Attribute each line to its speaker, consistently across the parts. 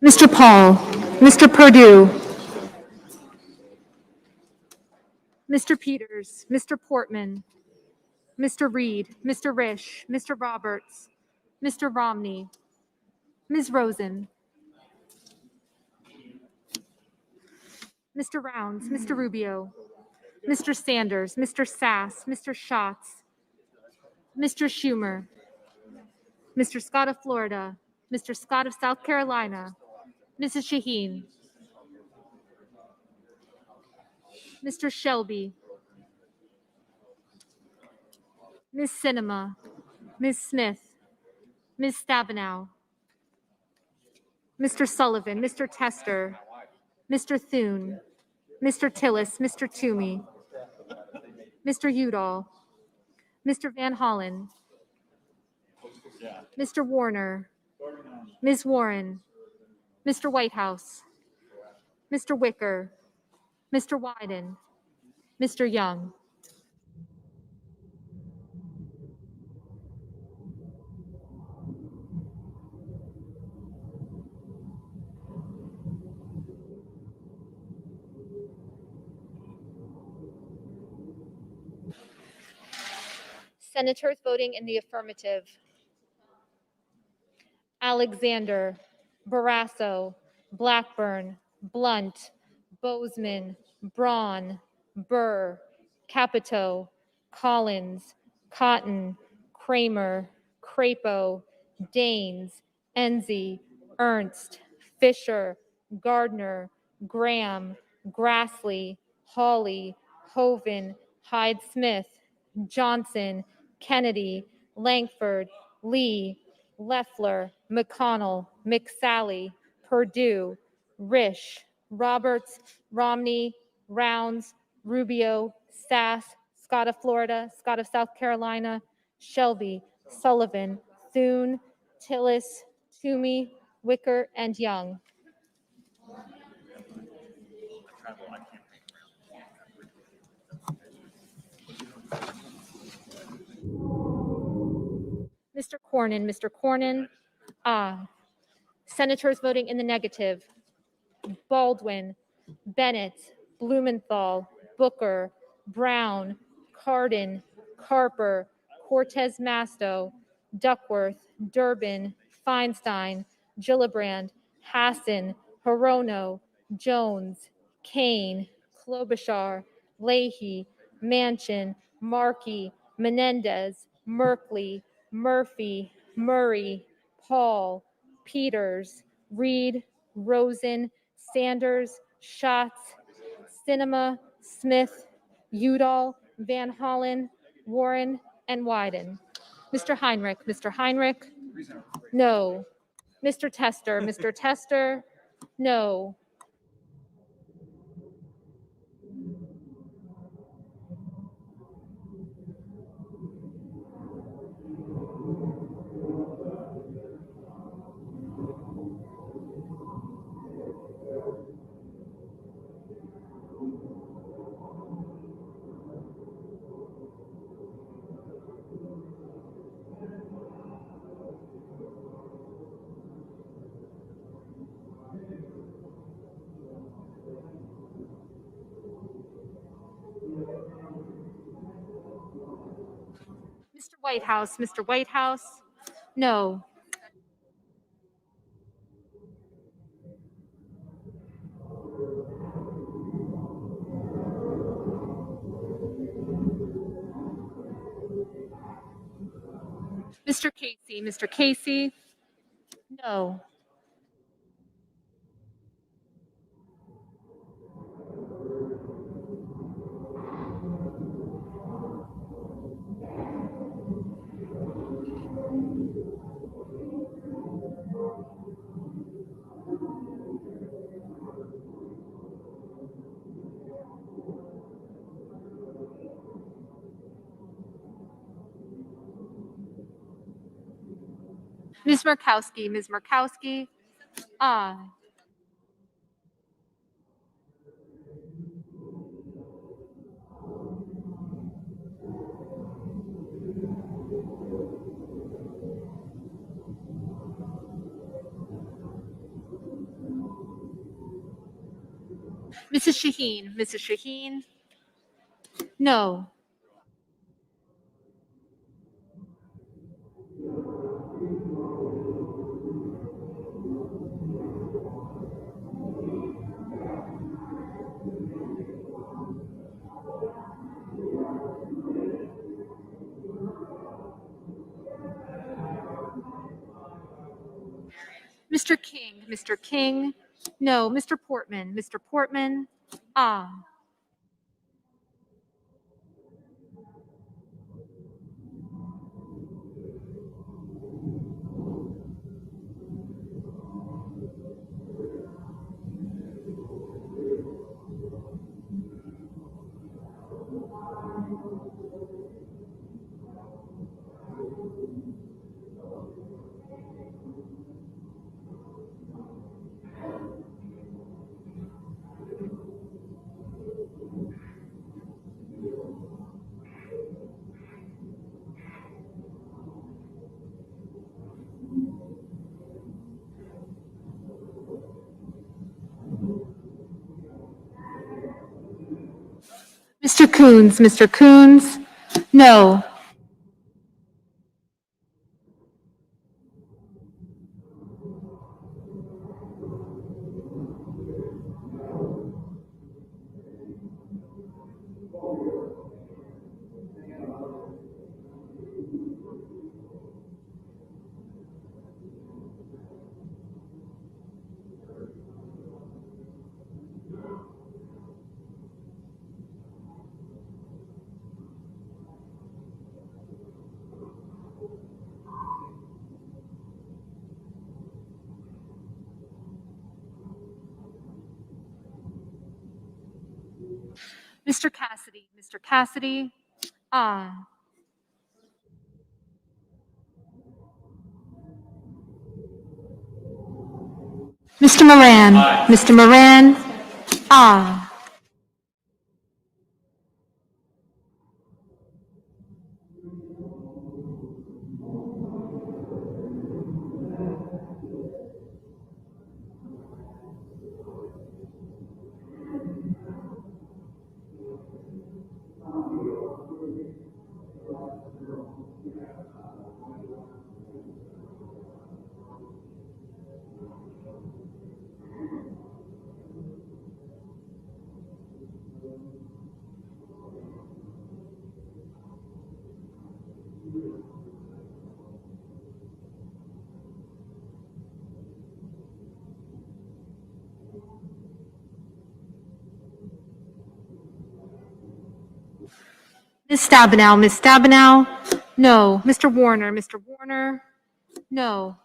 Speaker 1: Mr. Paul, Mr. Perdue, Mr. Peters, Mr. Portman, Mr. Reed, Mr. Risch, Mr. Roberts, Mr. Romney, Ms. Rosen, Mr. Rounds, Mr. Rubio, Mr. Sanders, Mr. Sass, Mr. Schatz, Mr. Schumer, Mr. Scott of Florida, Mr. Scott of South Carolina, Mrs. Shaheen, Mr. Shelby, Ms. Sinema, Ms. Smith, Ms. Stabenow, Mr. Sullivan, Mr. Tester, Mr. Thune, Mr. Tillis, Mr. Toomey, Mr. Udall, Mr. Van Hollen, Mr. Warner, Ms. Warren, Mr. Whitehouse, Mr. Wicker, Mr. Wyden, Mr. Young. Senators voting in the affirmative: Alexander, Barrasso, Blackburn, Blunt, Bozeman, Braun, Burr, Capito, Collins, Cotton, Kramer, Crapo, Daines, Enzi, Ernst, Fisher, Gardner, Graham, Grassley, Hawley, Hoven, Hyde-Smith, Johnson, Kennedy, Langford, Lee, Loeffler, McConnell, McSally, Perdue, Risch, Roberts, Romney, Rounds, Rubio, Sass, Scott of Florida, Scott of South Carolina, Shelby, Sullivan, Thune, Tillis, Toomey, Wicker, and Young. Mr. Cornyn, Senators voting in the negative: Baldwin, Bennett, Blumenthal, Booker, Brown, Cardin, Carper, Cortez Masto, Duckworth, Durbin, Feinstein, Gillibrand, Hassan, Hirono, Jones, Kane, Klobuchar, Leahy, Manchin, Markey, Menendez, Merkley, Murphy, Murray, Paul, Peters, Reed, Rosen, Sanders, Schatz, Sinema, Smith, Udall, Van Hollen, Warren, and Wyden. Mr. Heinrich, no. Mr. Tester, no. Mr. Whitehouse, no. Mr. Casey, no. Ms. Murkowski, aye. Mrs. Shaheen. Mrs. Shaheen. No. Mr. King. Mr. King. No. Mr. Portman. Mr. Portman. Ah. Mr. Coons. Mr. Coons. No. Mr. Cassidy. Mr. Cassidy. Ah. Mr. Moran. Aye. Mr. Moran. Ah. Ms. Stabenow. Ms. Stabenow. No. Mr. Warner. Mr. Warner. No.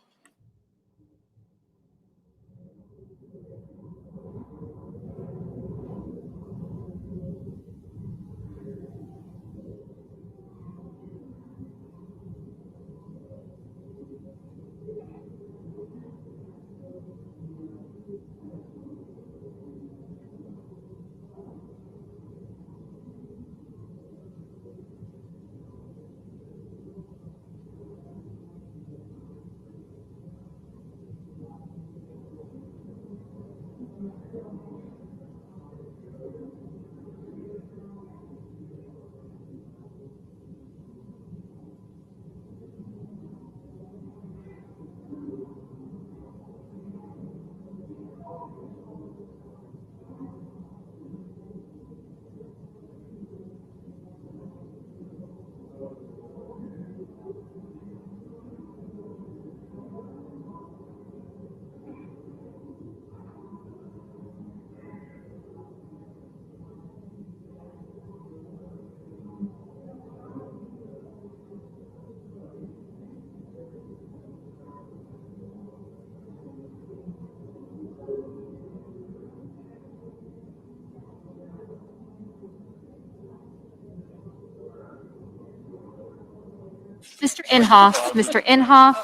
Speaker 1: Mr. Inhofe. Mr. Inhofe.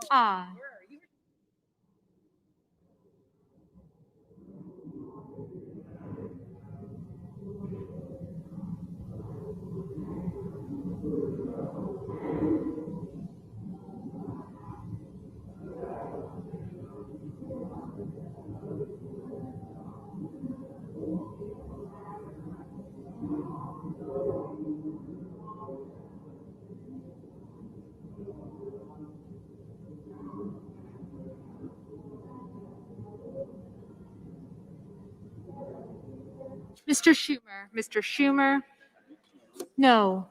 Speaker 1: Ah. Mr. Schumer, Mr. Schumer, no.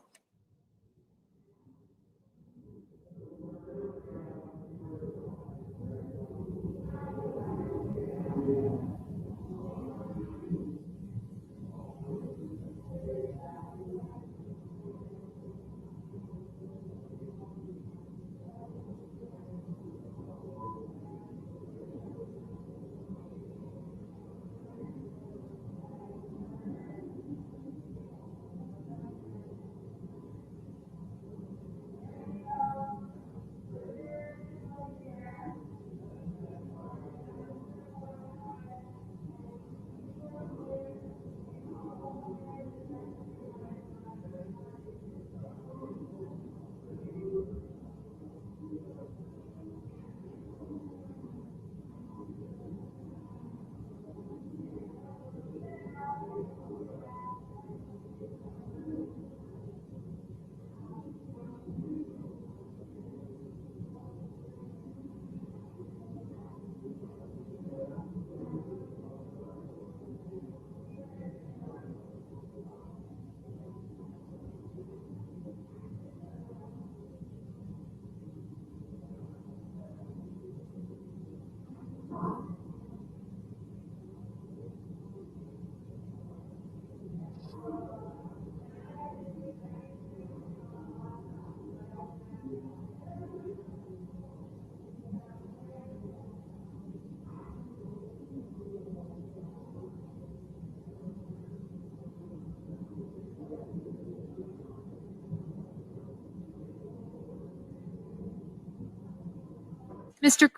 Speaker 1: Mr.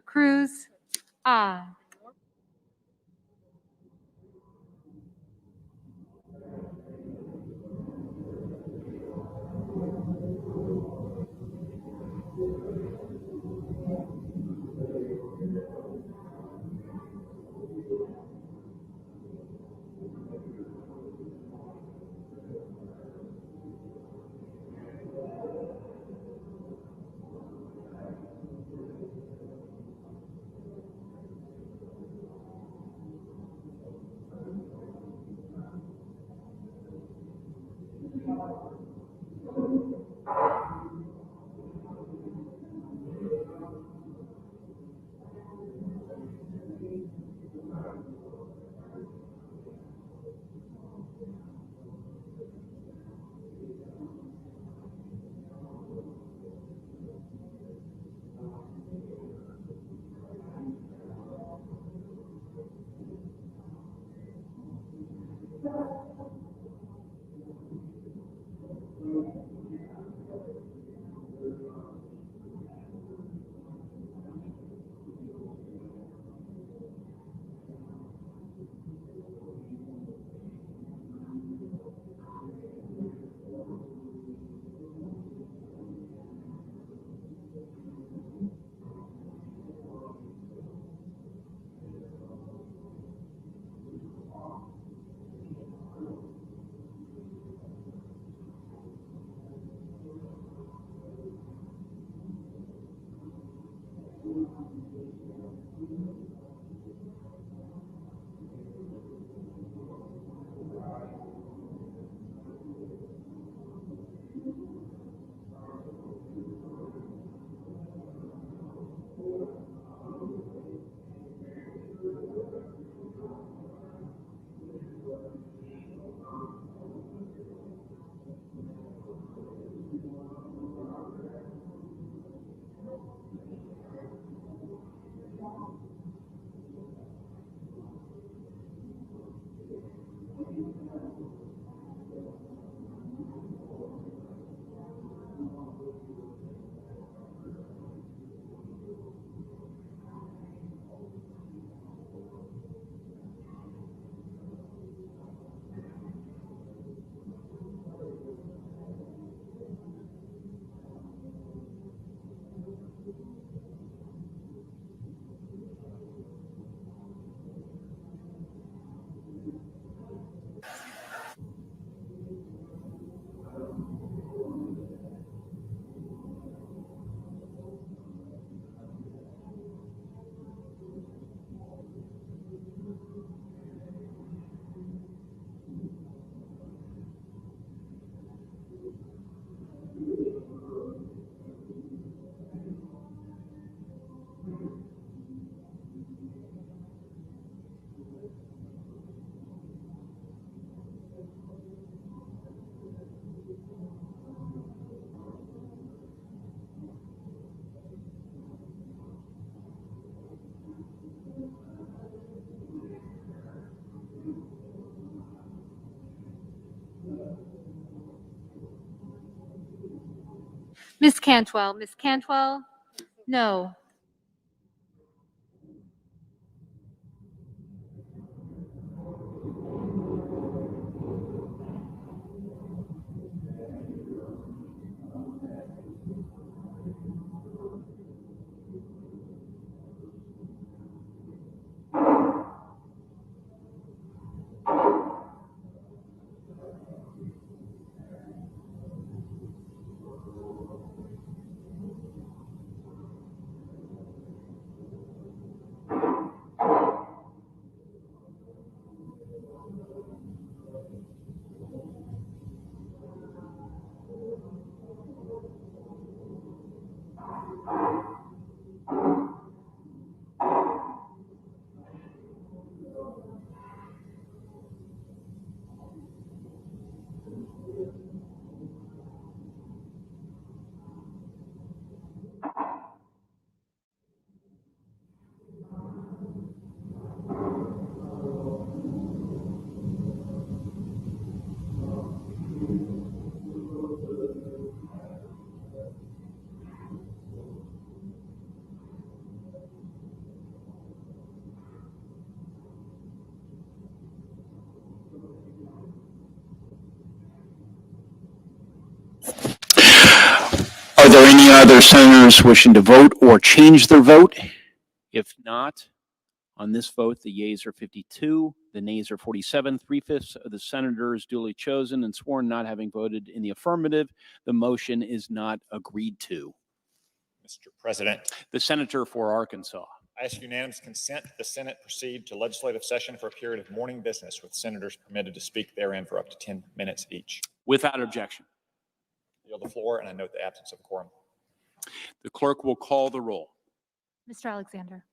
Speaker 1: Cruz, aye. Ms. Cantwell. Ms. Cantwell, no.
Speaker 2: Are there any other senators wishing to vote or change their vote? If not, on this vote, the yeas are 52, the nays are 47. 3/5 of the senators duly chosen and sworn not having voted in the affirmative. The motion is not agreed to.
Speaker 3: Mr. President,
Speaker 2: The senator for Arkansas.
Speaker 3: I ask unanimous consent that the Senate proceed to legislative session for a period of morning business with senators permitted to speak therein for up to 10 minutes each.
Speaker 2: Without objection.
Speaker 3: I yield the floor, and I note the absence of quorum.
Speaker 2: The clerk will call the roll.
Speaker 1: Mr. Alexander.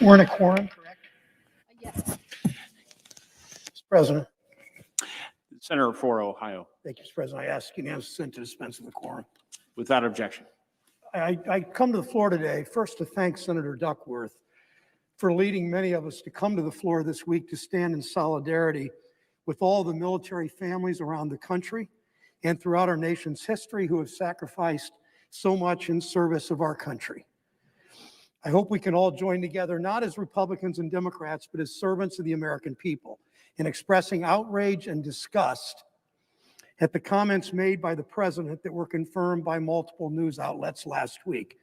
Speaker 4: We're in a quorum, correct?
Speaker 1: Yes.
Speaker 4: Mr. President,
Speaker 2: Senator for Ohio,
Speaker 4: thank you, Mr. President. I ask unanimous consent to dispense with the quorum.
Speaker 2: without objection.
Speaker 4: I come to the floor today first to thank Senator Duckworth for leading many of us to come to the floor this week to stand in solidarity with all the military families around the country and throughout our nation's history who have sacrificed so much in service of our country. I hope we can all join together, not as Republicans and Democrats, but as servants of the American people, in expressing outrage and disgust at the comments made by the president that were confirmed by multiple news outlets last week.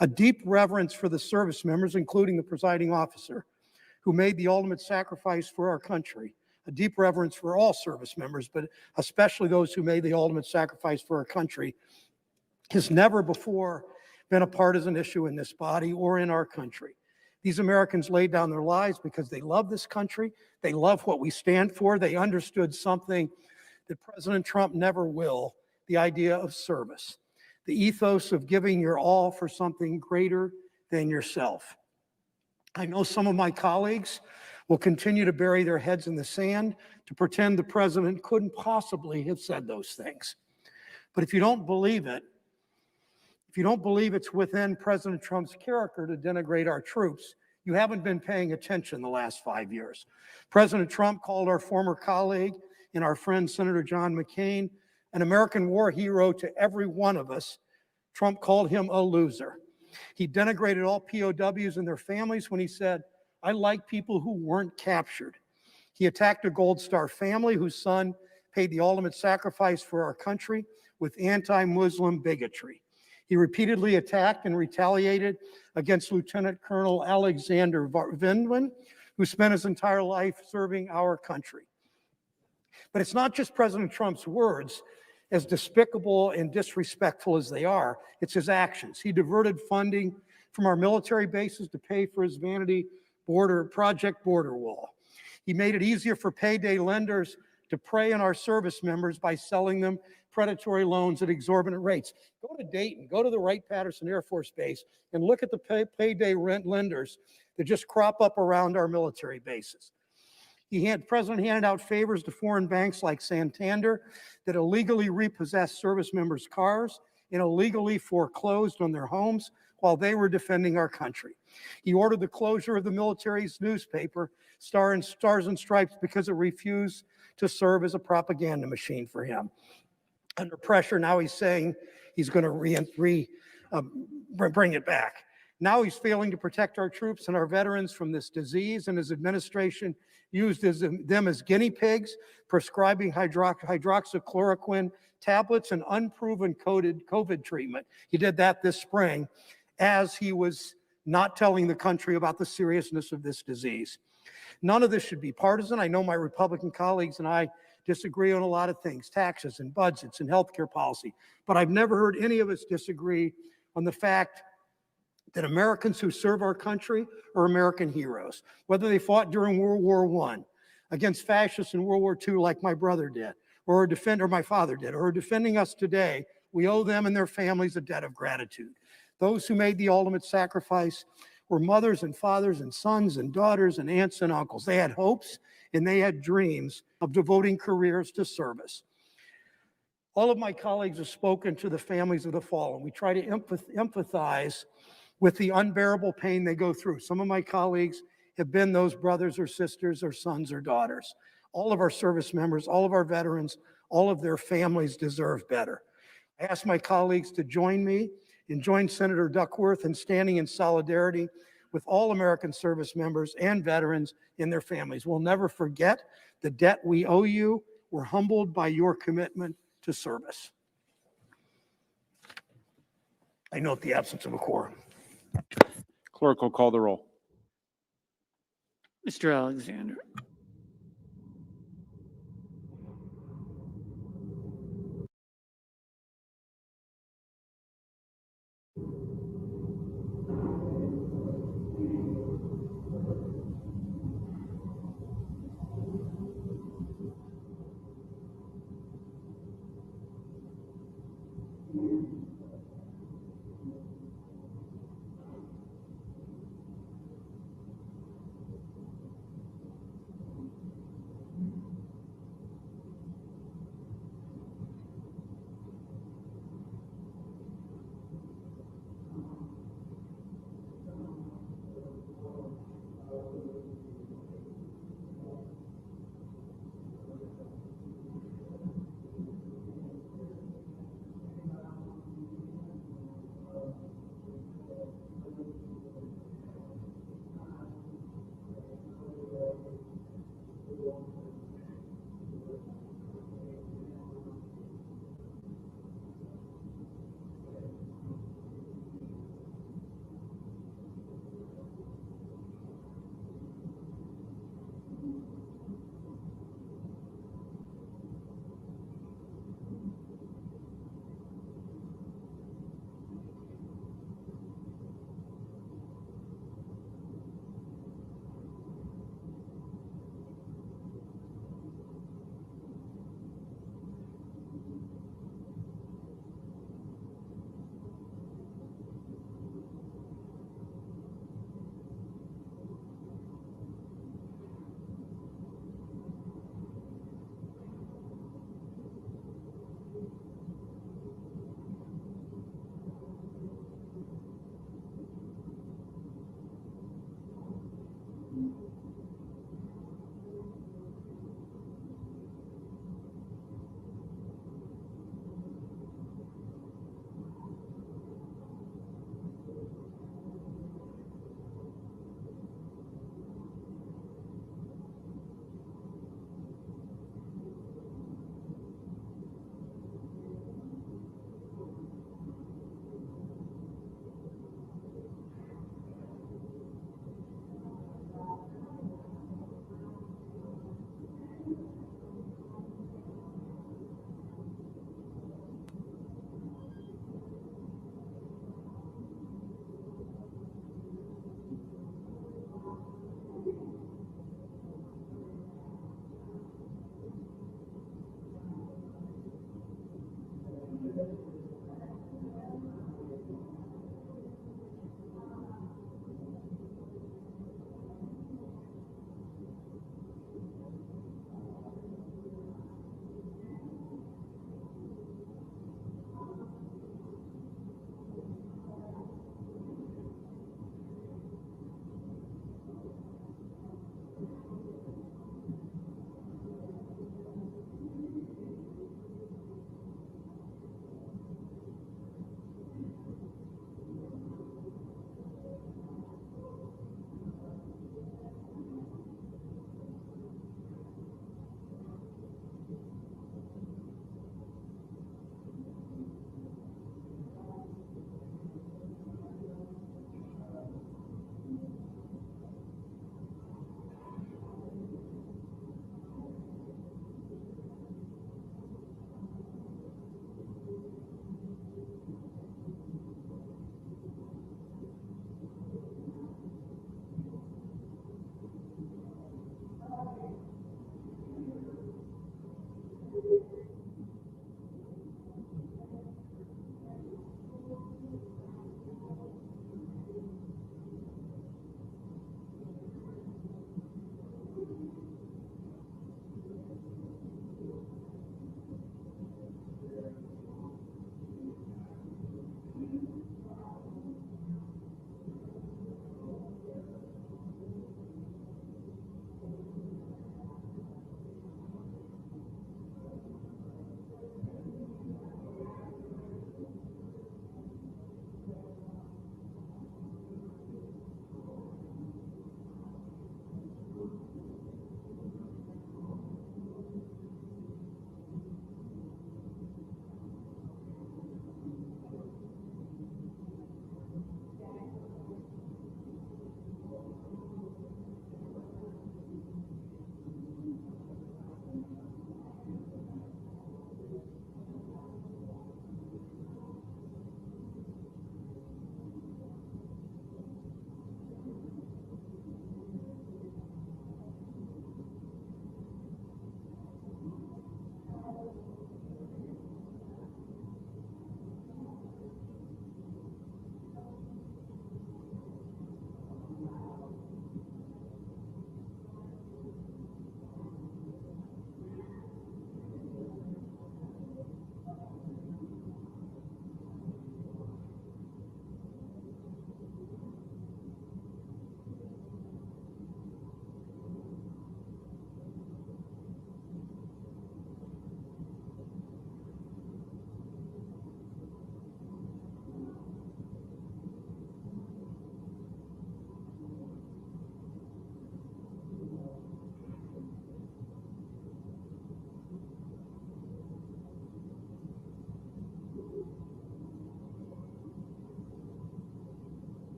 Speaker 4: A deep reverence for the service members, including the presiding officer, who made the ultimate sacrifice for our country. A deep reverence for all service members, but especially those who made the ultimate sacrifice for our country, has never before been a partisan issue in this body or in our country. These Americans laid down their lives because they love this country. They love what we stand for. They understood something that President Trump never will, the idea of service, the ethos of giving your all for something greater than yourself. I know some of my colleagues will continue to bury their heads in the sand to pretend the president couldn't possibly have said those things. But if you don't believe it, if you don't believe it's within President Trump's character to denigrate our troops, you haven't been paying attention the last 5 years. President Trump called our former colleague and our friend Senator John McCain An American war hero to every one of us, Trump called him a loser. He denigrated all POWs and their families when he said, "I like people who weren't captured." He attacked a Gold Star family whose son paid the ultimate sacrifice for our country with anti-Muslim bigotry. He repeatedly attacked and retaliated against Lieutenant Colonel Alexander Vindman, who spent his entire life serving our country. But it's not just President Trump's words, as despicable and disrespectful as they are, it's his actions. He diverted funding from our military bases to pay for his vanity Project Border Wall. He made it easier for payday lenders to prey on our service members by selling them predatory loans at exorbitant rates. Go to Dayton, go to the Wright-Patterson Air Force Base, and look at the payday rent lenders that just crop up around our military bases. The president handed out favors to foreign banks like Santander that illegally repossessed service members' cars and illegally foreclosed on their homes while they were defending our country. He ordered the closure of the military's newspaper, Stars and Stripes, because it refused to serve as a propaganda machine for him. Under pressure, now he's saying he's going to bring it back. Now he's failing to protect our troops and our veterans from this disease, and his administration used them as guinea pigs, prescribing hydroxychloroquine tablets and unproven COVID treatment. He did that this spring as he was not telling the country about the seriousness of this disease. None of this should be partisan. I know my Republican colleagues and I disagree on a lot of things, taxes and budgets and healthcare policy, but I've never heard any of us disagree on the fact that Americans who serve our country are American heroes, whether they fought during World War I against fascists in World War II like my brother did, or my father did, or are defending us today. We owe them and their families a debt of gratitude. Those who made the ultimate sacrifice were mothers and fathers and sons and daughters and aunts and uncles. They had hopes and they had dreams of devoting careers to service. All of my colleagues have spoken to the families of the fallen. We try to empathize with the unbearable pain they go through. Some of my colleagues have been those brothers or sisters or sons or daughters. All of our service members, all of our veterans, all of their families deserve better. I ask my colleagues to join me and join Senator Duckworth in standing in solidarity with all American service members and veterans and their families. We'll never forget the debt we owe you. We're humbled by your commitment to service. I note the absence of a quorum.
Speaker 2: Clerk will call the roll.
Speaker 5: Mr. Alexander.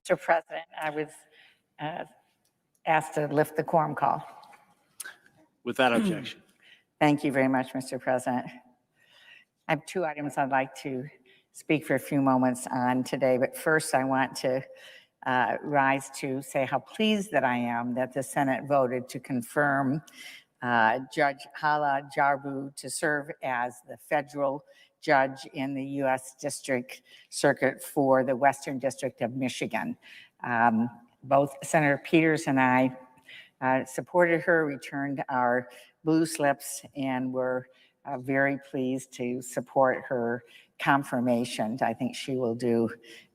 Speaker 5: Mr. President, I was uh, asked to lift the quorum call.
Speaker 2: Without objection.
Speaker 5: Thank you very much, Mr. President. I have two items I'd like to speak for a few moments on today, but first I want to rise to say how pleased that I am that the Senate voted to confirm Judge Hala Jarbu to serve as the federal judge in the U.S. District Circuit for the Western District of Michigan. Both Senator Peters and I supported her, returned our blue slips, and were very pleased to support her confirmation. I think she will do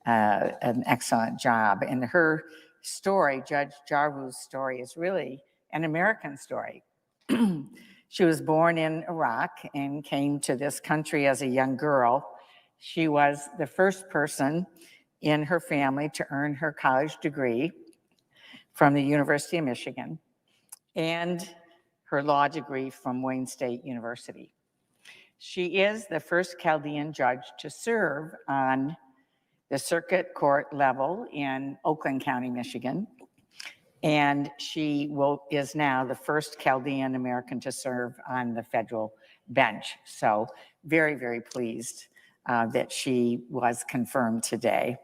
Speaker 5: an excellent job. And her story, Judge Jarbu's story, is really an American story. She was born in Iraq and came to this country as a young girl. She was the first person in her family to earn her college degree from the University of Michigan and her law degree from Wayne State University. She is the first Chaldean judge to serve on the circuit court level in Oakland County, Michigan. And she is now the first Chaldean American to serve on the federal bench. So very, very pleased that she was confirmed today.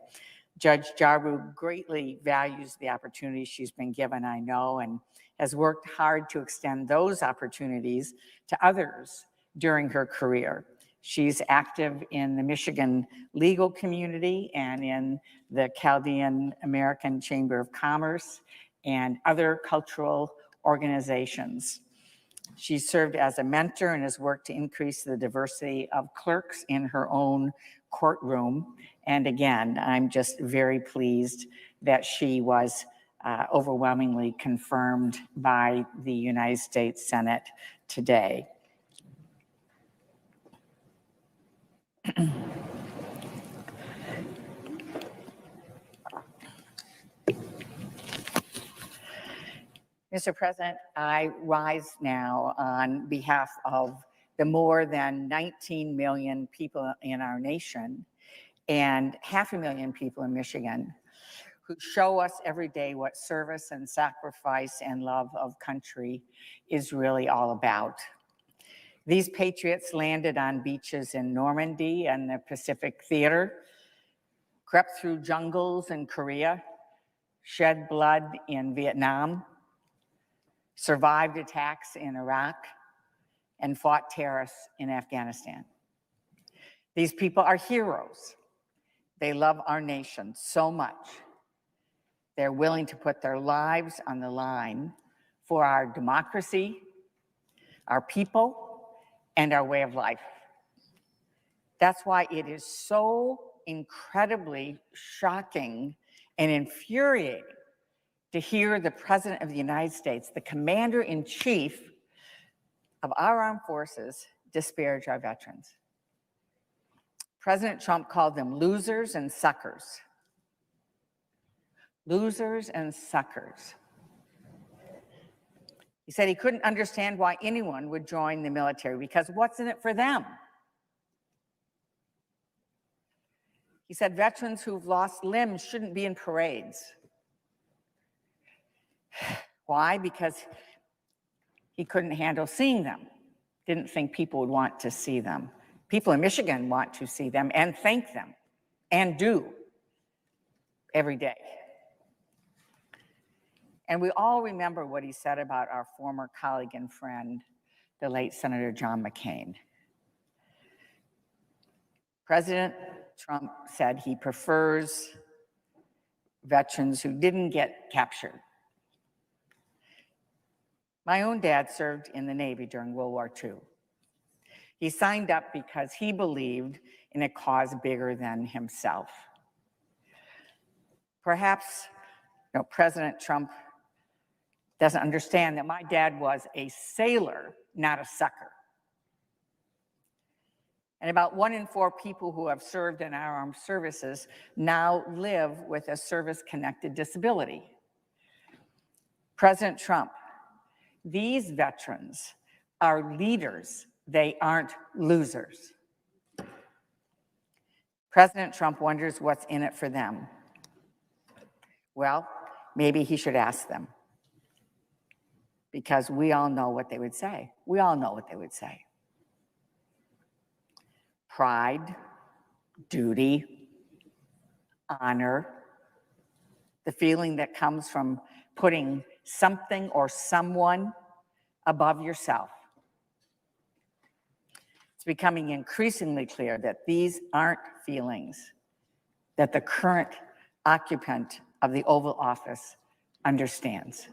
Speaker 5: Judge Jarbu greatly values the opportunities she's been given, I know, and has worked hard to extend those opportunities to others during her career. She's active in the Michigan legal community and in the Chaldean American Chamber of Commerce and other cultural organizations. She served as a mentor and has worked to increase the diversity of clerks in her own courtroom. And again, I'm just very pleased that she was overwhelmingly confirmed by the United States Senate today. Mr. President, I rise now on behalf of the more than 19 million people in our nation and 500,000 people in Michigan who show us every day what service and sacrifice and love of country is really all about. These patriots landed on beaches in Normandy and the Pacific Theater, crept through jungles in Korea, shed blood in Vietnam, survived attacks in Iraq, and fought terrorists in Afghanistan. These people are heroes. They love our nation so much. They're willing to put their lives on the line for our democracy, our people, and our way of life. That's why it is so incredibly shocking and infuriating to hear the President of the United States, the Commander-in-Chief of our armed forces, disparage our veterans. President Trump called them losers and suckers. Losers and suckers. He said he couldn't understand why anyone would join the military because what's in it for them? He said veterans who've lost limbs shouldn't be in parades. Why? Because he couldn't handle seeing them. Didn't think people would want to see them. People in Michigan want to see them and thank them, and do every day. And we all remember what he said about our former colleague and friend, the late Senator John McCain. President Trump said he prefers veterans who didn't get captured. My own dad served in the Navy during World War II. He signed up because he believed in a cause bigger than himself. Perhaps, President Trump doesn't understand that my dad was a sailor, not a sucker. And about 1 in 4 people who have served in our armed services now live with a service-connected disability. President Trump, these veterans are leaders. They aren't losers. President Trump wonders what's in it for them. Well, maybe he should ask them, because we all know what they would say. We all know what they would say. Pride, duty, honor, the feeling that comes from putting something or someone above yourself. It's becoming increasingly clear that these aren't feelings that the current occupant of the Oval Office understands.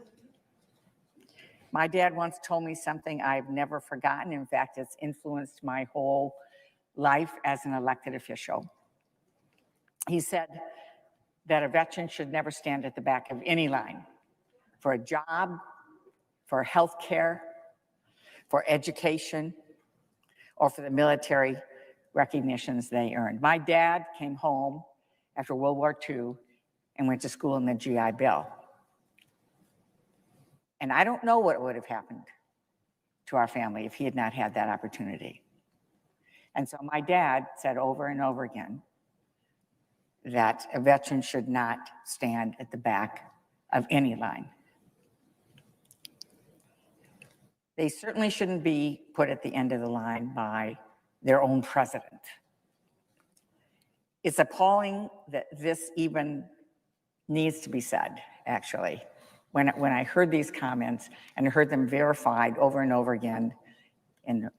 Speaker 5: My dad once told me something I've never forgotten. In fact, it's influenced my whole life as an elected official. He said that a veteran should never stand at the back of any line for a job, for health care, for education, or for the military recognitions they earned. My dad came home after World War II and went to school in the GI Bill. And I don't know what would have happened to our family if he had not had that opportunity. And so my dad said over and over again that a veteran should not stand at the back of any line. They certainly shouldn't be put at the end of the line by their own president. It's appalling that this even needs to be said, actually. When I heard these comments and heard them verified over and over again in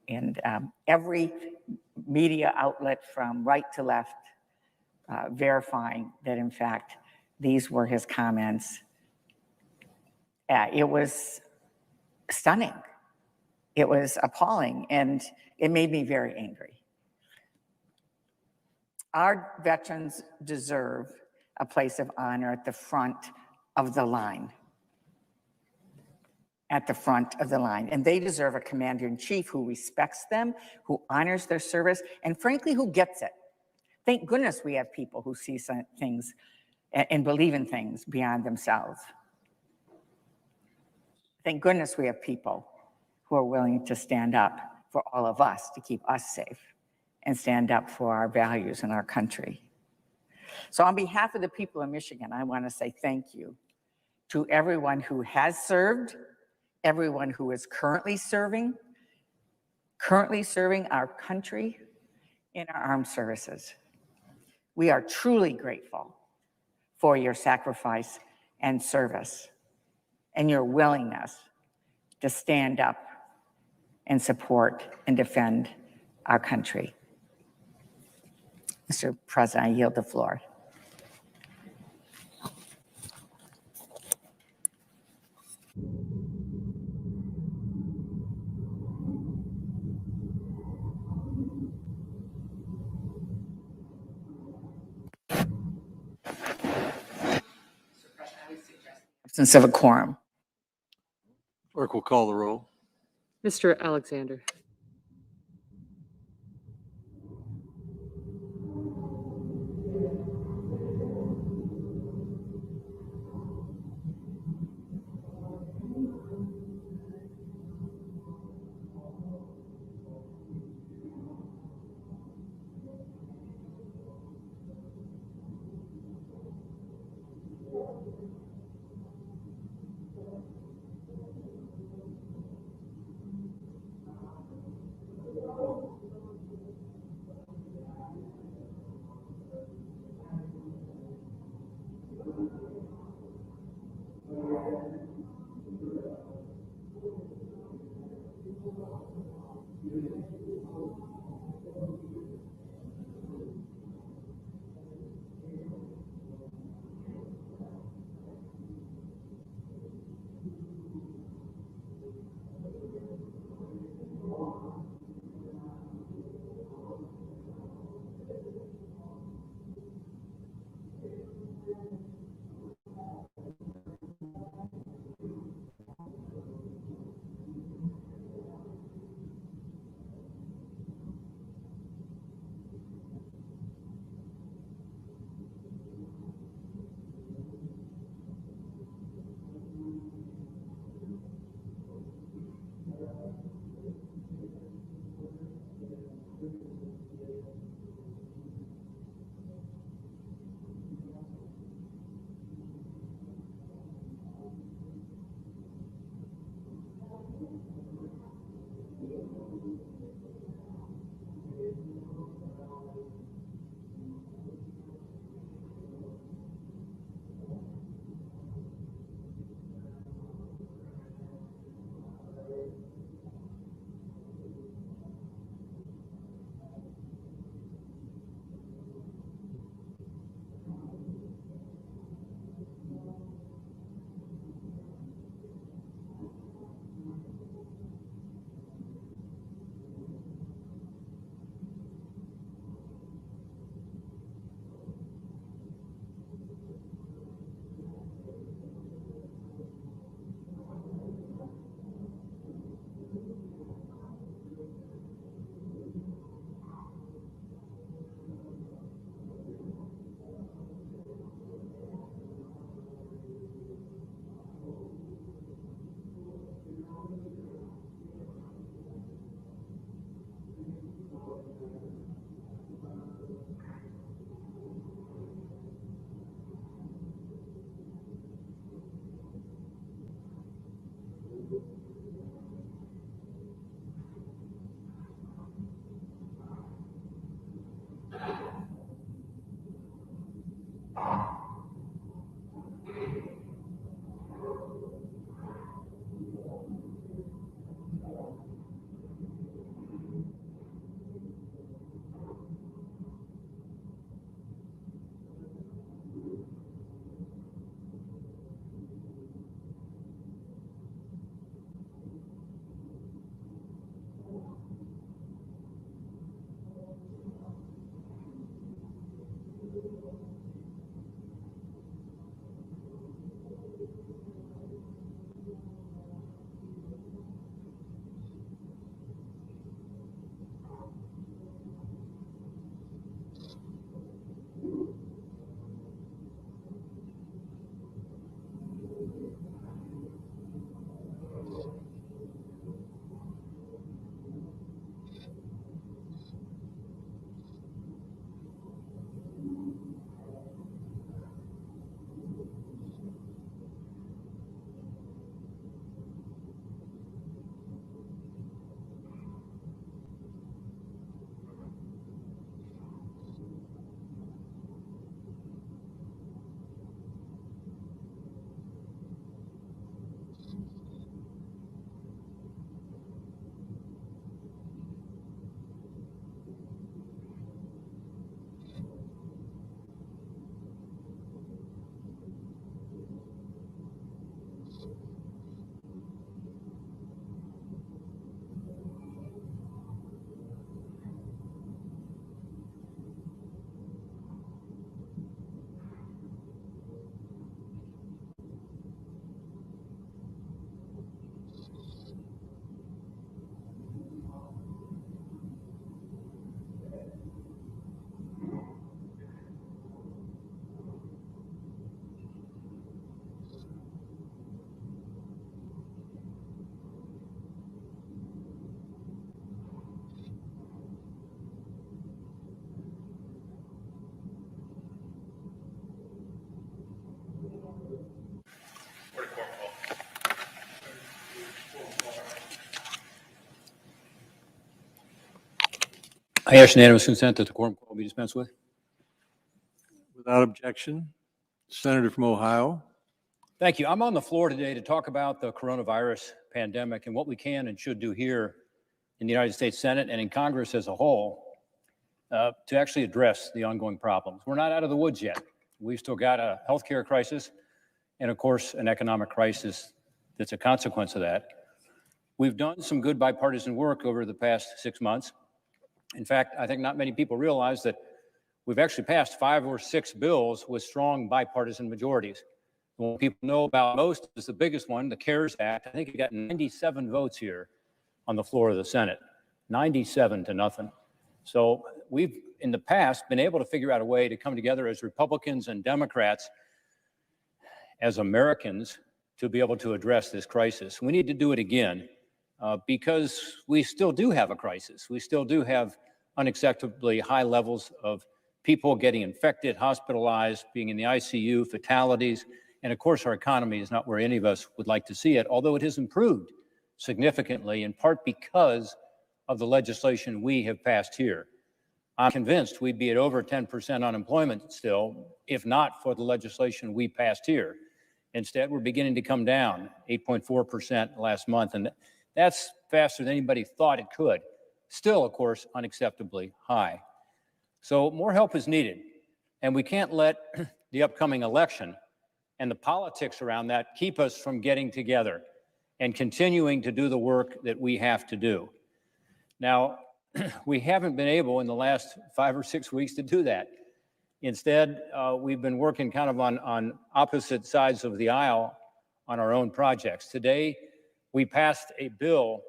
Speaker 5: every media outlet from right to left, verifying that, in fact, these were his comments, it was stunning. It was appalling, and it made me very angry. Our veterans deserve a place of honor at the front of the line. At the front of the line. And they deserve a commander-in-chief who respects them, who honors their service, and frankly, who gets it. Thank goodness we have people who see some things and believe in things beyond themselves. Thank goodness we have people who are willing to stand up for all of us to keep us safe and stand up for our values in our country. So on behalf of the people of Michigan, I want to say thank you to everyone who has served, everyone who is currently serving our country in our armed services. We are truly grateful for your sacrifice and service and your willingness to stand up and support and defend our country. Mr. President, I yield the floor. Absence of a quorum.
Speaker 6: Clerk will call the roll.
Speaker 7: Mr. Alexander.
Speaker 8: I ask unanimous consent that the quorum call be dispensed with.
Speaker 6: Without objection, Senator from Ohio.
Speaker 8: Thank you. I'm on the floor today to talk about the coronavirus pandemic and what we can and should do here in the United States Senate and in Congress as a whole to actually address the ongoing problems. We're not out of the woods yet. We've still got a healthcare crisis and, of course, an economic crisis that's a consequence of that. We've done some good bipartisan work over the past 6 months. In fact, I think not many people realize that we've actually passed 5 or 6 bills with strong bipartisan majorities. What people know about most is the biggest one, the CARES Act. I think it got 97 votes here on the floor of the Senate, 97 to nothing. So we've, in the past, been able to figure out a way to come together as Republicans and Democrats, as Americans, to be able to address this crisis. We need to do it again because we still do have a crisis. We still do have unacceptably high levels of people getting infected, hospitalized, being in the ICU, fatalities. And of course, our economy is not where any of us would like to see it, although it has improved significantly, in part because of the legislation we have passed here. I'm convinced we'd be at over 10% unemployment still, if not for the legislation we passed here. Instead, we're beginning to come down, 8.4% last month, and that's faster than anybody thought it could. Still, of course, unacceptably high. So more help is needed, and we can't let the upcoming election and the politics around that keep us from getting together and continuing to do the work that we have to do. Now, we haven't been able in the last 5 or 6 weeks to do that. Instead, we've been working kind of on opposite sides of the aisle on our own projects. Today, we passed a bill.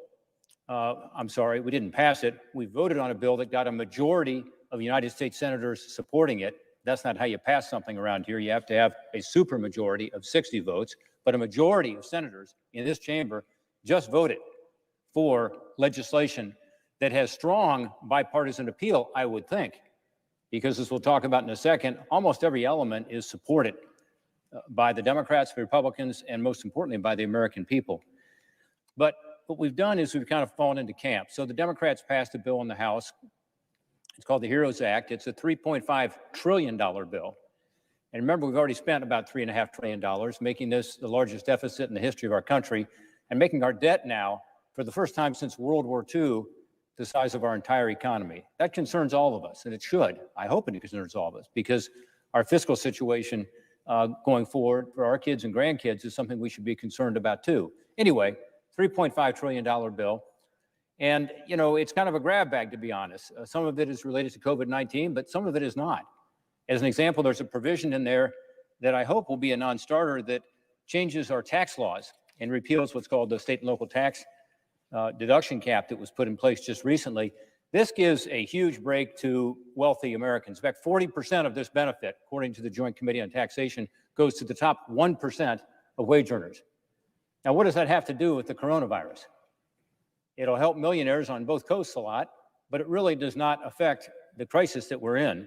Speaker 8: We didn't pass it. We voted on a bill that got a majority of United States senators supporting it. That's not how you pass something around here. You have to have a supermajority of 60 votes, but a majority of senators in this chamber just voted for legislation that has strong bipartisan appeal, I would think, because as we'll talk about in a second, almost every element is supported by the Democrats, the Republicans, and most importantly, by the American people. But what we've done is we've kind of fallen into camp. So the Democrats passed a bill in the House. It's called the HEROES Act. It's a $3.5 trillion bill. And remember, we've already spent about $3.5 trillion, making this the largest deficit in the history of our country, and making our debt now, for the first time since World War II, the size of our entire economy. That concerns all of us, and it should. I hope it concerns all of us, because our fiscal situation going forward for our kids and grandkids is something we should be concerned about too. Anyway, $3.5 trillion bill. And, you know, it's kind of a grab bag, to be honest. Some of it is related to COVID-19, but some of it is not. As an example, there's a provision in there that I hope will be a non-starter that changes our tax laws and repeals what's called the state and local tax deduction cap that was put in place just recently. This gives a huge break to wealthy Americans. In fact, 40% of this benefit, according to the Joint Committee on Taxation, goes to the top 1% of wage earners. Now, what does that have to do with the coronavirus? It'll help millionaires on both coasts a lot, but it really does not affect the crisis that we're in.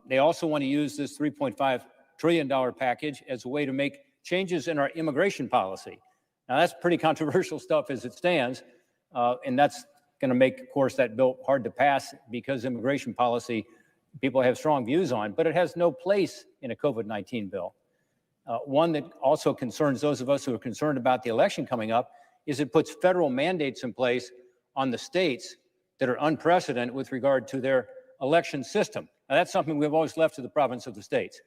Speaker 8: They also want to use this $3.5 trillion package as a way to make changes in our immigration policy. Now, that's pretty controversial stuff as it stands, and that's going to make, of course, that bill hard to pass because immigration policy people have strong views on, but it has no place in a COVID-19 bill. One that also concerns those of us who are concerned about the election coming up is it puts federal mandates in place on the states that are unprecedented with regard to their election system. Now, that's something we've always left to the province of the states.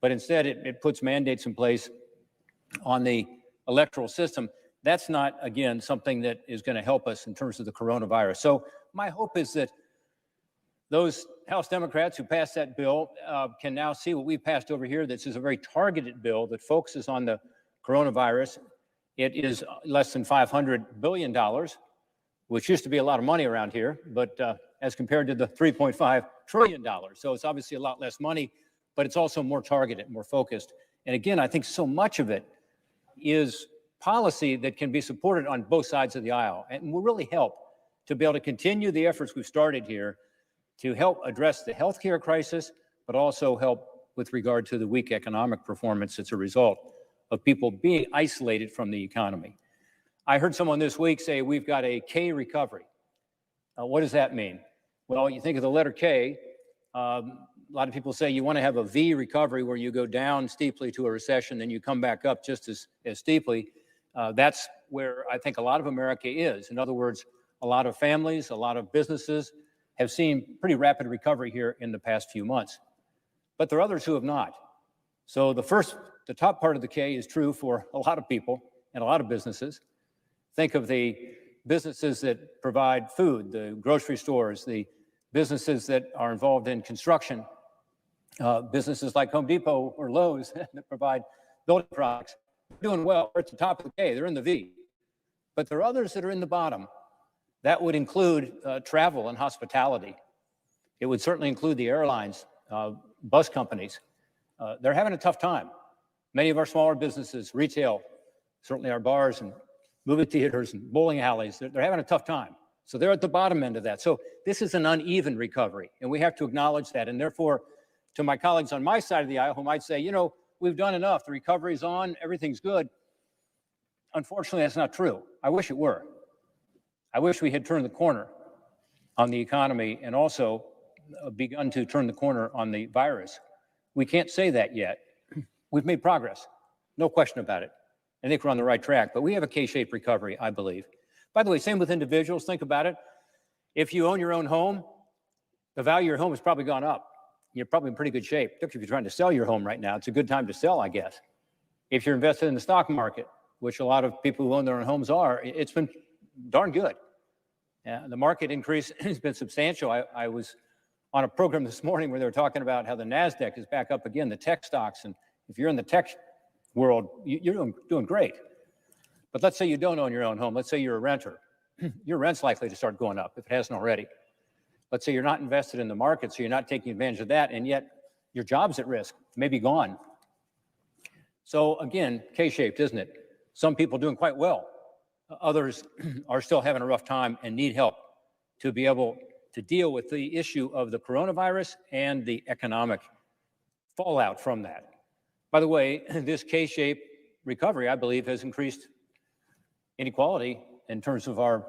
Speaker 8: But instead, it puts mandates in place on the electoral system. That's not, again, something that is going to help us in terms of the coronavirus. So my hope is that those House Democrats who passed that bill can now see what we've passed over here. This is a very targeted bill that focuses on the coronavirus. It is less than $500 billion, which used to be a lot of money around here, but as compared to the $3.5 trillion. So it's obviously a lot less money, but it's also more targeted, more focused. And again, I think so much of it is policy that can be supported on both sides of the aisle and will really help to be able to continue the efforts we've started here to help address the healthcare crisis, but also help with regard to the weak economic performance that's a result of people being isolated from the economy. I heard someone this week say we've got a K recovery. What does that mean? Well, you think of the letter K, a lot of people say you want to have a V recovery where you go down steeply to a recession, then you come back up just as steeply. That's where I think a lot of America is. In other words, a lot of families, a lot of businesses have seen pretty rapid recovery here in the past few months. But there are others who have not. So the top part of the K is true for a lot of people and a lot of businesses. Think of the businesses that provide food, the grocery stores, the businesses that are involved in construction, businesses like Home Depot or Lowe's that provide building products. They're doing well. They're at the top of the K. They're in the V. But there are others that are in the bottom. That would include travel and hospitality. It would certainly include the airlines, bus companies. They're having a tough time. Many of our smaller businesses, retail, certainly our bars and movie theaters and bowling alleys, they're having a tough time. So they're at the bottom end of that. So this is an uneven recovery, and we have to acknowledge that. And therefore, to my colleagues on my side of the aisle who might say, you know, we've done enough, the recovery's on, everything's good. Unfortunately, that's not true. I wish it were. I wish we had turned the corner on the economy and also begun to turn the corner on the virus. We can't say that yet. We've made progress, no question about it. I think we're on the right track, but we have a K-shaped recovery, I believe. By the way, same with individuals. Think about it. If you own your own home, the value of your home has probably gone up. You're probably in pretty good shape. If you're trying to sell your home right now, it's a good time to sell, I guess. If you're invested in the stock market, which a lot of people who own their own homes are, it's been darn good. The market increase has been substantial. I was on a program this morning where they were talking about how the NASDAQ is back up again, the tech stocks. And if you're in the tech world, you're doing great. But let's say you don't own your own home. Let's say you're a renter. Your rent's likely to start going up if it hasn't already. Let's say you're not invested in the market, so you're not taking advantage of that, and yet your job's at risk, maybe gone. So again, K-shaped, isn't it? Some people doing quite well. Others are still having a rough time and need help to be able to deal with the issue of the coronavirus and the economic fallout from that. By the way, this K-shaped recovery, I believe, has increased inequality in terms of our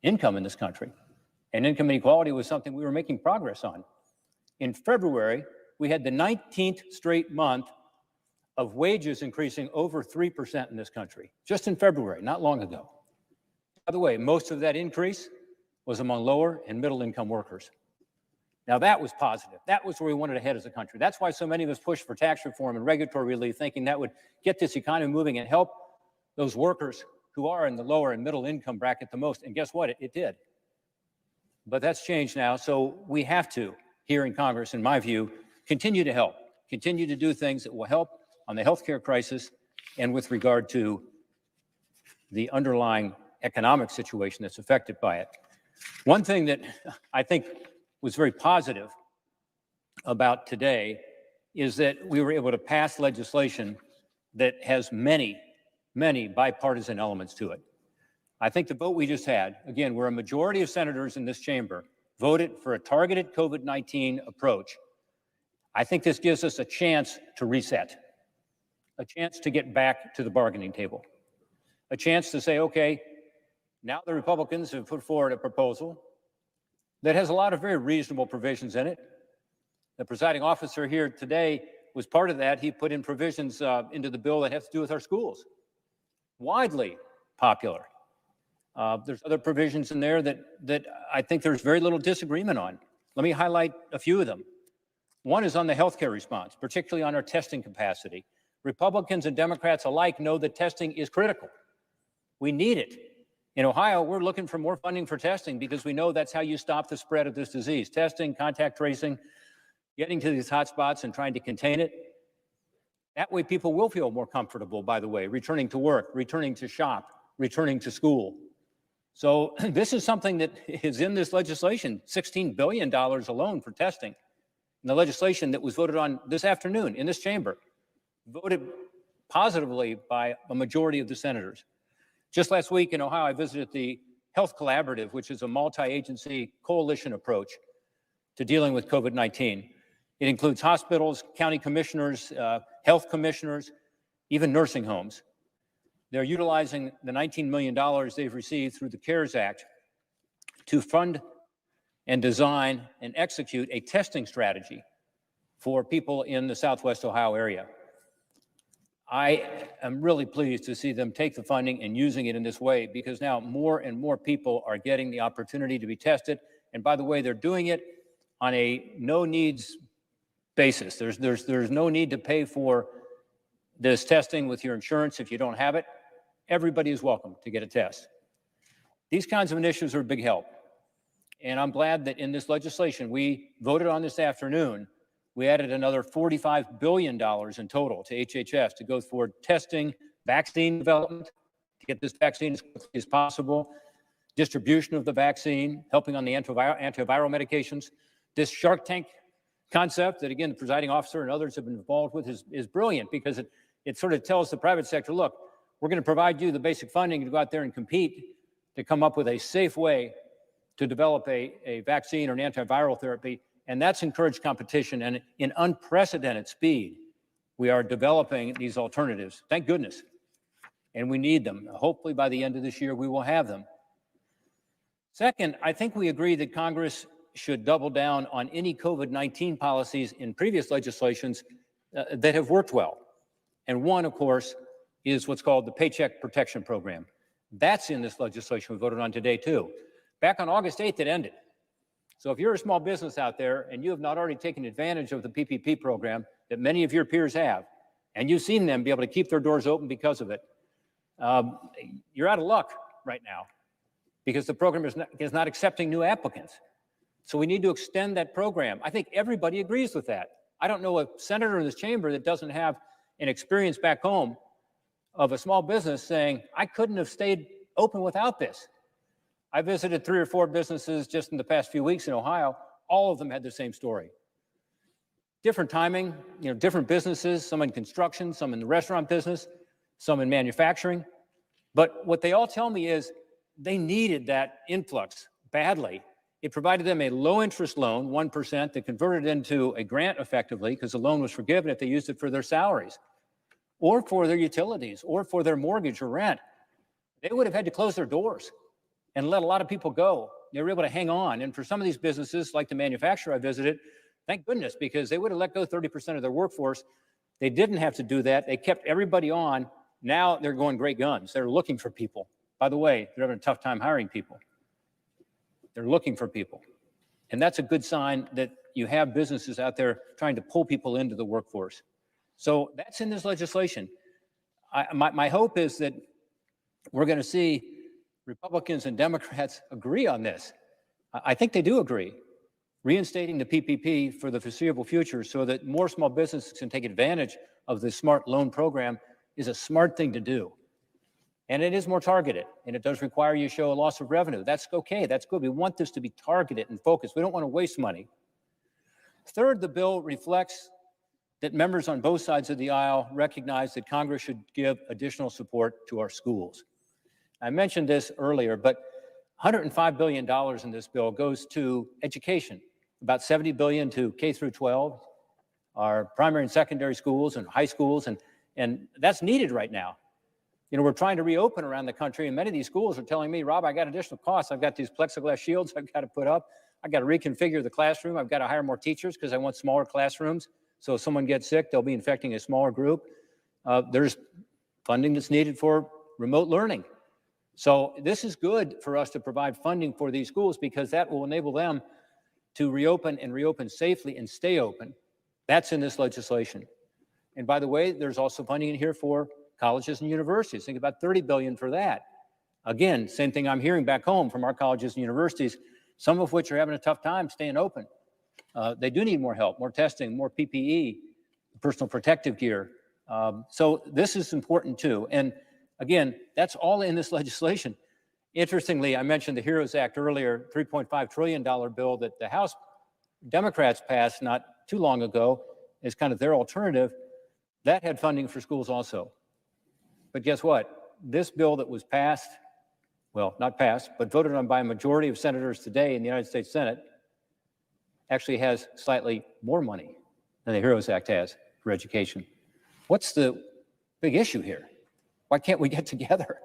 Speaker 8: income in this country. And income inequality was something we were making progress on. In February, we had the 19th straight month of wages increasing over 3% in this country, just in February, not long ago. By the way, most of that increase was among lower and middle income workers. Now that was positive. That was where we wanted to head as a country. That's why so many of us pushed for tax reform and regulatory relief, thinking that would get this economy moving and help those workers who are in the lower and middle income bracket the most. And guess what? It did. But that's changed now. So we have to, here in Congress, in my view, continue to help, continue to do things that will help on the healthcare crisis and with regard to the underlying economic situation that's affected by it. One thing that I think was very positive about today is that we were able to pass legislation that has many, many bipartisan elements to it. I think the vote we just had, again, where a majority of senators in this chamber voted for a targeted COVID-19 approach. I think this gives us a chance to reset, a chance to get back to the bargaining table, a chance to say, okay, now the Republicans have put forward a proposal that has a lot of very reasonable provisions in it. The presiding officer here today was part of that. He put in provisions into the bill that have to do with our schools. Widely popular. There's other provisions in there that I think there's very little disagreement on. Let me highlight a few of them. One is on the healthcare response, particularly on our testing capacity. Republicans and Democrats alike know that testing is critical. We need it. In Ohio, we're looking for more funding for testing because we know that's how you stop the spread of this disease. Testing, contact tracing, getting to these hotspots and trying to contain it. That way people will feel more comfortable, by the way, returning to work, returning to shop, returning to school. So this is something that is in this legislation, $16 billion alone for testing. And the legislation that was voted on this afternoon in this chamber, voted positively by a majority of the senators. Just last week in Ohio, I visited the Health Collaborative, which is a multi-agency coalition approach to dealing with COVID-19. It includes hospitals, county commissioners, health commissioners, even nursing homes. They're utilizing the $19 million they've received through the CARES Act to fund and design and execute a testing strategy for people in the Southwest Ohio area. I am really pleased to see them take the funding and using it in this way, because now more and more people are getting the opportunity to be tested. And by the way, they're doing it on a no needs basis. There's no need to pay for this testing with your insurance if you don't have it. Everybody is welcome to get a test. These kinds of initiatives are a big help. And I'm glad that in this legislation we voted on this afternoon, we added another $45 billion in total to HHS to go for testing, vaccine development, to get this vaccine as quickly as possible, distribution of the vaccine, helping on the antiviral medications. This Shark Tank concept that, again, the presiding officer and others have been involved with is brilliant, because it sort of tells the private sector, look, we're going to provide you the basic funding to go out there and compete to come up with a safe way to develop a vaccine or an antiviral therapy. And that's encouraged competition. And in unprecedented speed, we are developing these alternatives. Thank goodness. And we need them. Hopefully by the end of this year, we will have them. Second, I think we agree that Congress should double down on any COVID-19 policies in previous legislations that have worked well. And one, of course, is what's called the Paycheck Protection Program. That's in this legislation we voted on today, too. Back on August 8th, it ended. So if you're a small business out there and you have not already taken advantage of the PPP program that many of your peers have, and you've seen them be able to keep their doors open because of it, you're out of luck right now, because the program is not accepting new applicants. So we need to extend that program. I think everybody agrees with that. I don't know a senator in this chamber that doesn't have an experience back home of a small business saying, I couldn't have stayed open without this. I visited 3 or 4 businesses just in the past few weeks in Ohio. All of them had the same story. Different timing, different businesses, some in construction, some in the restaurant business, some in manufacturing. But what they all tell me is they needed that influx badly. It provided them a low interest loan, 1%, that converted into a grant effectively, because the loan was forgiven if they used it for their salaries or for their utilities or for their mortgage or rent. They would have had to close their doors and let a lot of people go. They were able to hang on. And for some of these businesses, like the manufacturer I visited, thank goodness, because they would have let go 30% of their workforce. They didn't have to do that. They kept everybody on. Now they're going great guns. They're looking for people. By the way, they're having a tough time hiring people. They're looking for people. And that's a good sign that you have businesses out there trying to pull people into the workforce. So that's in this legislation. My hope is that we're going to see Republicans and Democrats agree on this. I think they do agree. Reinstating the PPP for the foreseeable future so that more small businesses can take advantage of the smart loan program is a smart thing to do. And it is more targeted, and it does require you to show a loss of revenue. That's okay, that's good. We want this to be targeted and focused. We don't want to waste money. Third, the bill reflects that members on both sides of the aisle recognize that Congress should give additional support to our schools. I mentioned this earlier, but $105 billion in this bill goes to education, about $70 billion to K through 12, our primary and secondary schools and high schools, and that's needed right now. We're trying to reopen around the country, and many of these schools are telling me, Rob, I got additional costs. I've got these plexiglass shields I've got to put up. I've got to reconfigure the classroom. I've got to hire more teachers because I want smaller classrooms. So if someone gets sick, they'll be infecting a smaller group. There's funding that's needed for remote learning. So this is good for us to provide funding for these schools, because that will enable them to reopen and reopen safely and stay open. That's in this legislation. And by the way, there's also funding in here for colleges and universities. Think about $30 billion for that. Again, same thing I'm hearing back home from our colleges and universities, some of which are having a tough time staying open. They do need more help, more testing, more PPE, personal protective gear. So this is important too. And again, that's all in this legislation. Interestingly, I mentioned the HEROES Act earlier, $3.5 trillion bill that the House Democrats passed not too long ago as kind of their alternative. That had funding for schools also. But guess what? This bill that was passed, well, not passed, but voted on by a majority of senators today in the United States Senate, actually has slightly more money than the HEROES Act has for education. What's the big issue here? Why can't we get together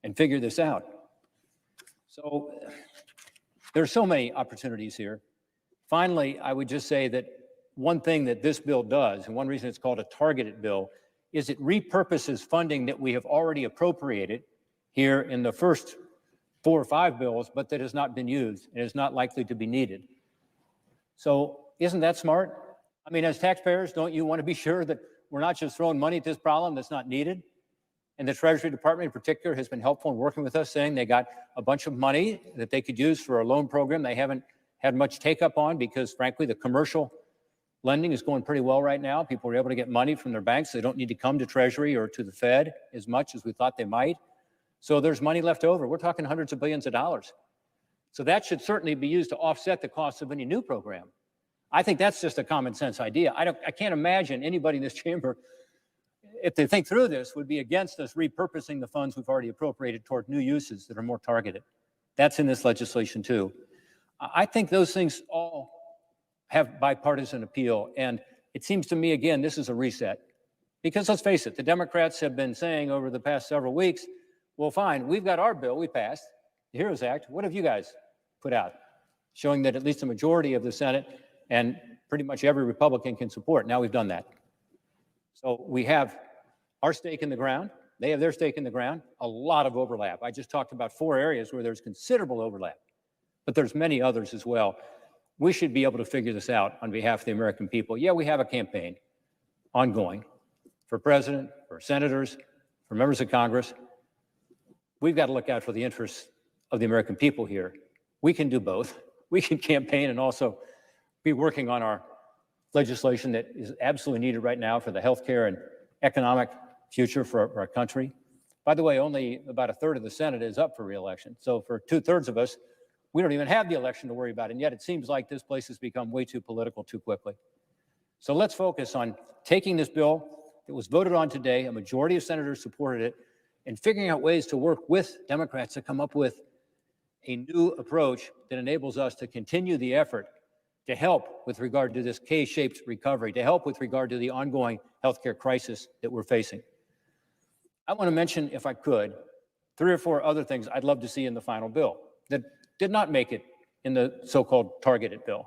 Speaker 8: and figure this out? So There's so many opportunities here. Finally, I would just say that one thing that this bill does, and one reason it's called a targeted bill, is it repurposes funding that we have already appropriated here in the first 4 or 5 bills, but that has not been used and is not likely to be needed. So isn't that smart? I mean, as taxpayers, don't you want to be sure that we're not just throwing money at this problem that's not needed? And the Treasury Department in particular has been helpful in working with us, saying they got a bunch of money that they could use for a loan program they haven't had much take up on because, frankly, the commercial lending is going pretty well right now. People are able to get money from their banks. They don't need to come to Treasury or to the Fed as much as we thought they might. So there's money left over. We're talking hundreds of billions of dollars. So that should certainly be used to offset the cost of any new program. I think that's just a common sense idea. I can't imagine anybody in this chamber, if they think through this, would be against us repurposing the funds we've already appropriated toward new uses that are more targeted. That's in this legislation too. I think those things all have bipartisan appeal. And it seems to me, again, this is a reset. Because let's face it, the Democrats have been saying over the past several weeks, well, fine, we've got our bill, we passed, the HEROES Act. What have you guys put out? Showing that at least a majority of the Senate and pretty much every Republican can support. Now we've done that. So we have our stake in the ground. They have their stake in the ground. A lot of overlap. I just talked about 4 areas where there's considerable overlap, but there's many others as well. We should be able to figure this out on behalf of the American people. Yeah, we have a campaign ongoing for president, for senators, for members of Congress. We've got to look out for the interests of the American people here. We can do both. We can campaign and also be working on our legislation that is absolutely needed right now for the healthcare and economic future for our country. By the way, only about 1/3 of the Senate is up for re-election. So for 2/3 of us, we don't even have the election to worry about. And yet it seems like this place has become way too political too quickly. So let's focus on taking this bill that was voted on today, a majority of senators supported it, and figuring out ways to work with Democrats to come up with a new approach that enables us to continue the effort to help with regard to this K-shaped recovery, to help with regard to the ongoing healthcare crisis that we're facing. I want to mention, if I could, 3 or 4 other things I'd love to see in the final bill that did not make it in the so-called targeted bill.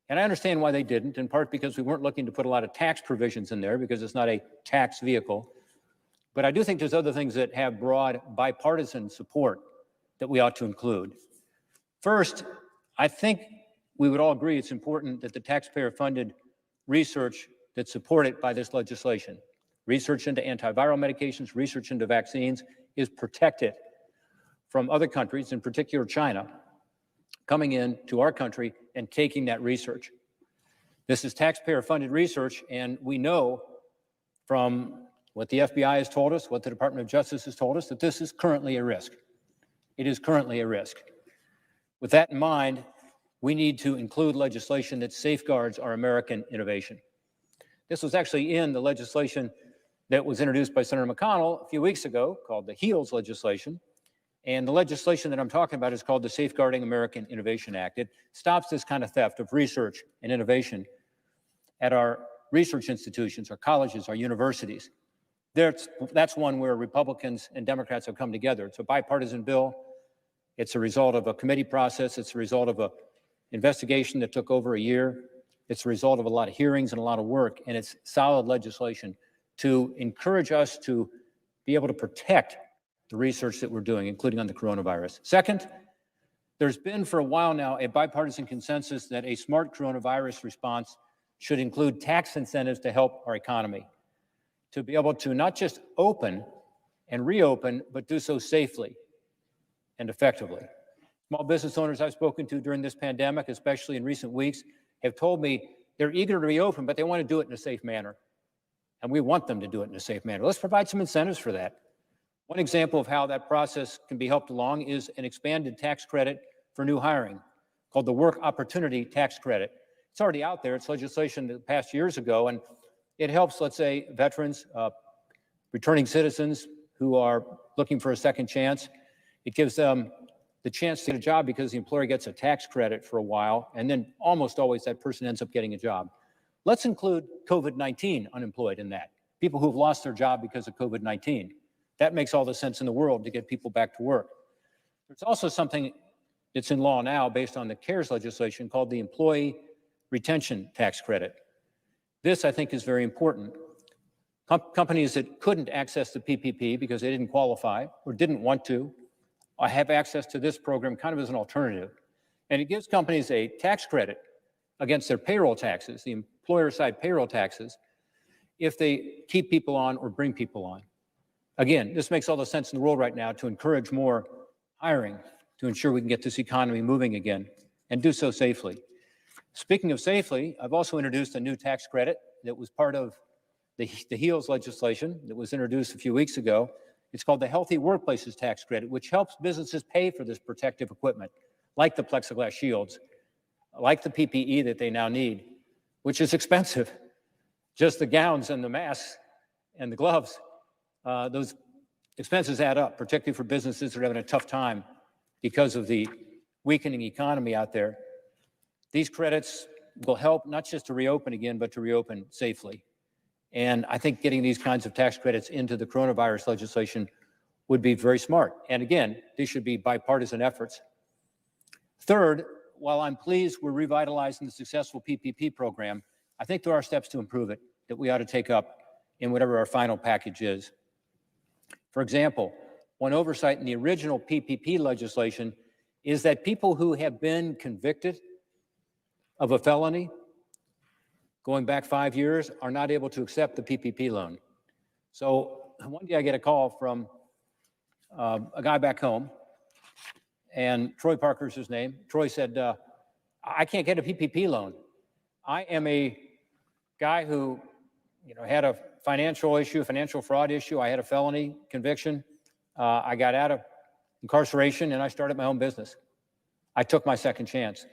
Speaker 8: And I understand why they didn't, in part because we weren't looking to put a lot of tax provisions in there because it's not a tax vehicle. But I do think there's other things that have broad bipartisan support that we ought to include. First, I think we would all agree it's important that the taxpayer-funded research that's supported by this legislation, research into antiviral medications, research into vaccines, is protected from other countries, in particular China, coming in to our country and taking that research. This is taxpayer-funded research, and we know from what the FBI has told us, what the Department of Justice has told us, that this is currently a risk. It is currently a risk. With that in mind, we need to include legislation that safeguards our American innovation. This was actually in the legislation that was introduced by Senator McConnell a few weeks ago, called the HEALS legislation. And the legislation that I'm talking about is called the Safeguarding American Innovation Act. It stops this kind of theft of research and innovation at our research institutions, our colleges, our universities. That's one where Republicans and Democrats have come together. It's a bipartisan bill. It's a result of a committee process. It's a result of an investigation that took over a year. It's a result of a lot of hearings and a lot of work, and it's solid legislation to encourage us to be able to protect the research that we're doing, including on the coronavirus. Second, there's been for a while now a bipartisan consensus that a smart coronavirus response should include tax incentives to help our economy, to be able to not just open and reopen, but do so safely and effectively. Small business owners I've spoken to during this pandemic, especially in recent weeks, have told me they're eager to reopen, but they want to do it in a safe manner. And we want them to do it in a safe manner. Let's provide some incentives for that. One example of how that process can be helped along is an expanded tax credit for new hiring called the Work Opportunity Tax Credit. It's already out there. It's legislation that passed years ago, and it helps, let's say, veterans, returning citizens who are looking for a second chance. It gives them the chance to get a job because the employer gets a tax credit for a while, and then almost always that person ends up getting a job. Let's include COVID-19 unemployed in that, people who've lost their job because of COVID-19. That makes all the sense in the world to get people back to work. There's also something It's in law now based on the CARES legislation called the Employee Retention Tax Credit. This, I think, is very important. Companies that couldn't access the PPP because they didn't qualify or didn't want to have access to this program kind of as an alternative. And it gives companies a tax credit against their payroll taxes, the employer side payroll taxes, if they keep people on or bring people on. Again, this makes all the sense in the world right now to encourage more hiring, to ensure we can get this economy moving again and do so safely. Speaking of safely, I've also introduced a new tax credit that was part of the HEALS legislation that was introduced a few weeks ago. It's called the Healthy Workplaces Tax Credit, which helps businesses pay for this protective equipment, like the plexiglass shields, like the PPE that they now need, which is expensive. Just the gowns and the masks and the gloves, those expenses add up, particularly for businesses that are having a tough time because of the weakening economy out there. These credits will help not just to reopen again, but to reopen safely. And I think getting these kinds of tax credits into the coronavirus legislation would be very smart. And again, these should be bipartisan efforts. Third, while I'm pleased we're revitalizing the successful PPP program, I think there are steps to improve it that we ought to take up in whatever our final package is. For example, one oversight in the original PPP legislation is that people who have been convicted of a felony going back 5 years are not able to accept the PPP loan. So one day I get a call from a guy back home, and Troy Parker's his name. Troy said, I can't get a PPP loan. I am a guy who had a financial issue, a financial fraud issue. I had a felony conviction. I got out of incarceration and I started my own business. I took my second chance.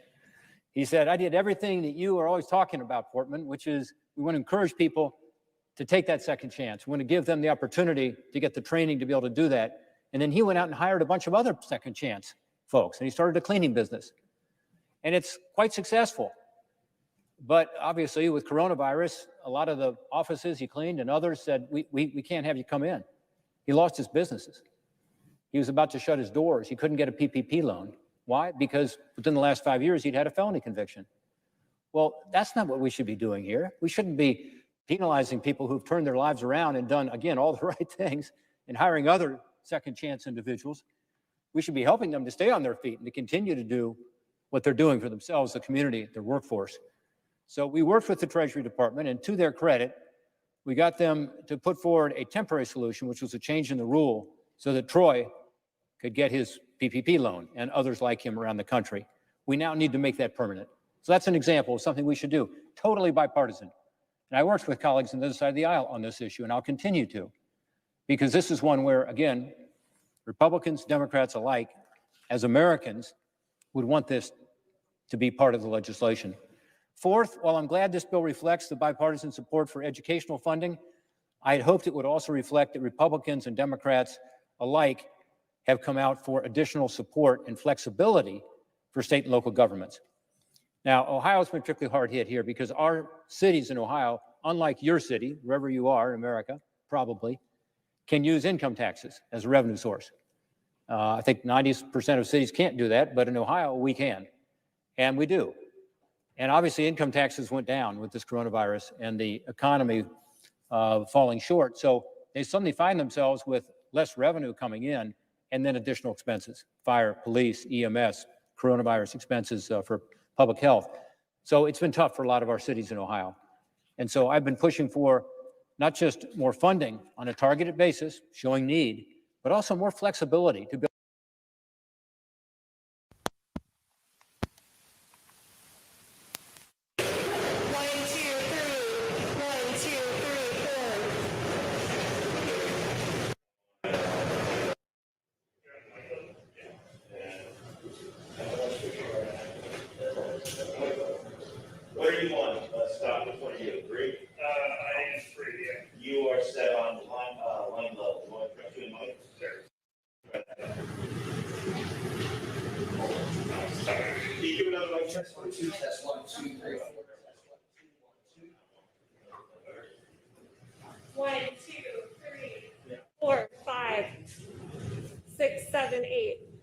Speaker 8: He said, I did everything that you are always talking about, Portman, which is we want to encourage people to take that second chance. We want to give them the opportunity to get the training to be able to do that. And then he went out and hired a bunch of other second chance folks, and he started a cleaning business. And it's quite successful. But obviously with coronavirus, a lot of the offices he cleaned and others said, we can't have you come in. He lost his businesses. He was about to shut his doors. He couldn't get a PPP loan. Why? Because within the last 5 years, he'd had a felony conviction. Well, that's not what we should be doing here. We shouldn't be penalizing people who've turned their lives around and done, again, all the right things and hiring other second chance individuals. We should be helping them to stay on their feet and to continue to do what they're doing for themselves, the community, their workforce. So we worked with the Treasury Department, and to their credit, we got them to put forward a temporary solution, which was a change in the rule so that Troy could get his PPP loan and others like him around the country. We now need to make that permanent. So that's an example of something we should do, totally bipartisan. And I worked with colleagues on the other side of the aisle on this issue, and I'll continue to, because this is one where, again, Republicans, Democrats alike, as Americans, would want this to be part of the legislation. Fourth, while I'm glad this bill reflects the bipartisan support for educational funding, I had hoped it would also reflect that Republicans and Democrats alike have come out for additional support and flexibility for state and local governments. Now, Ohio's been particularly hard hit here because our cities in Ohio, unlike your city, wherever you are in America, probably, can use income taxes as a revenue source. I think 90% of cities can't do that, but in Ohio, we can, and we do. And obviously, income taxes went down with this coronavirus and the economy falling short. So they suddenly find themselves with less revenue coming in and then additional expenses, fire, police, EMS, coronavirus expenses for public health. So it's been tough for a lot of our cities in Ohio. And so I've been pushing for not just more funding on a targeted basis, showing need, but also more flexibility to build.
Speaker 9: What are you on? Let's stop with 22. 3? I think 3, yeah. You are set on line level. You want to press 2 in mode? Sure. Can you do another mic test? 1, 2, test 1, 2, 3, 4.
Speaker 10: 1, 2, 3, 4, 5, 6, 7, 8.